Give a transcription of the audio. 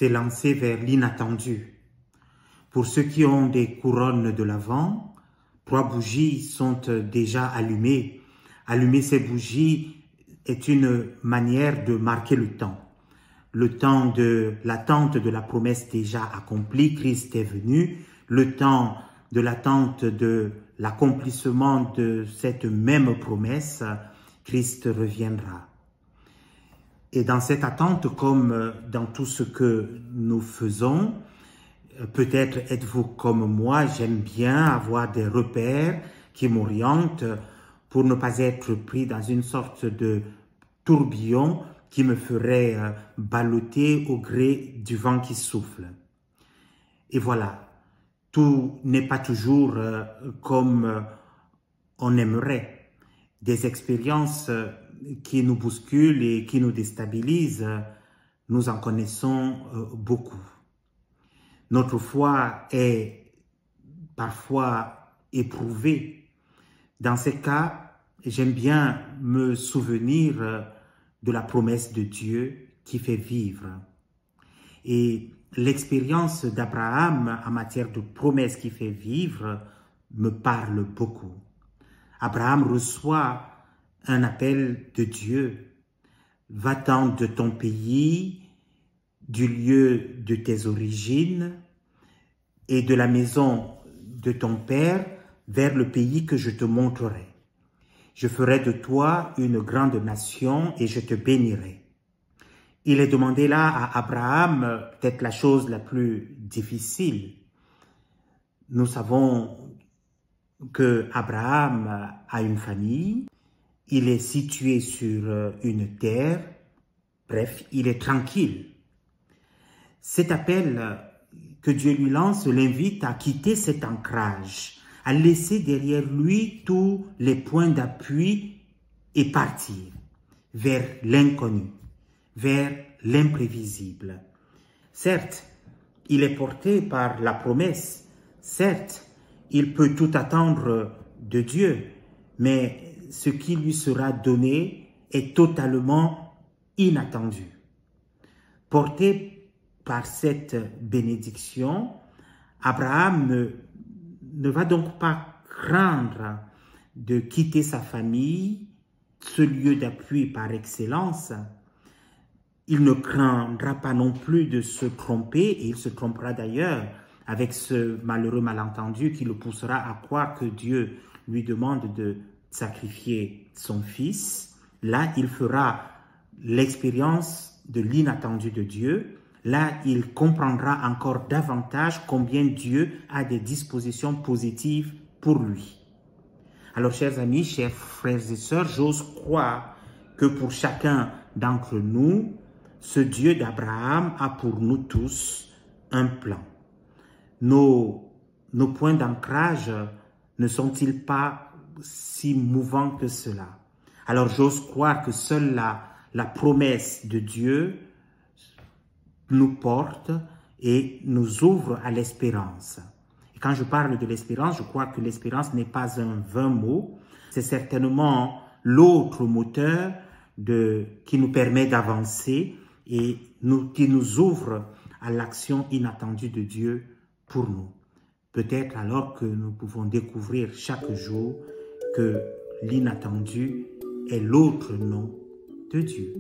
s'élancer vers l'inattendu. Pour ceux qui ont des couronnes de l'Avent, 3 bougies sont déjà allumées. Allumer ces bougies est une manière de marquer le temps de l'attente de la promesse déjà accomplie, Christ est venu, le temps de l'attente de l'accomplissement de cette même promesse, Christ reviendra. Et dans cette attente, comme dans tout ce que nous faisons, peut-être êtes-vous comme moi, j'aime bien avoir des repères qui m'orientent pour ne pas être pris dans une sorte de tourbillon qui me ferait balloter au gré du vent qui souffle. Et voilà, tout n'est pas toujours comme on aimerait. Des expériences qui nous bousculent et qui nous déstabilisent, nous en connaissons beaucoup. Notre foi est parfois éprouvée. Dans ces cas, j'aime bien me souvenir de la promesse de Dieu qui fait vivre. Et l'expérience d'Abraham en matière de promesse qui fait vivre me parle beaucoup. Abraham reçoit un appel de Dieu. Va-t'en de ton pays, du lieu de tes origines et de la maison de ton père vers le pays que je te montrerai. Je ferai de toi une grande nation et je te bénirai. Il est demandé là à Abraham peut-être la chose la plus difficile. Nous savons que Abraham a une famille, il est situé sur une terre, bref, il est tranquille. Cet appel que Dieu lui lance l'invite à quitter cet ancrage, à laisser derrière lui tous les points d'appui et partir vers l'inconnu, vers l'imprévisible. Certes, il est porté par la promesse, certes, il peut tout attendre de Dieu, mais ce qui lui sera donné est totalement inattendu. Porté par cette bénédiction, Abraham ne va donc pas craindre de quitter sa famille, ce lieu d'appui par excellence. Il ne craindra pas non plus de se tromper, et il se trompera d'ailleurs avec ce malheureux malentendu qui le poussera à croire que Dieu lui demande de sacrifier son fils. Là, il fera l'expérience de l'inattendu de Dieu. Là, il comprendra encore davantage combien Dieu a des dispositions positives pour lui. Alors, chers amis, chers frères et sœurs, j'ose croire que pour chacun d'entre nous, ce Dieu d'Abraham a pour nous tous un plan. Nos points d'ancrage ne sont-ils pas si mouvants que cela? Alors, j'ose croire que seule la promesse de Dieu nous porte et nous ouvre à l'espérance. Et quand je parle de l'espérance, je crois que l'espérance n'est pas un vain mot, c'est certainement l'autre moteur qui nous permet d'avancer et qui nous ouvre à l'action inattendue de Dieu pour nous. Peut-être alors que nous pouvons découvrir chaque jour que l'inattendu est l'autre nom de Dieu.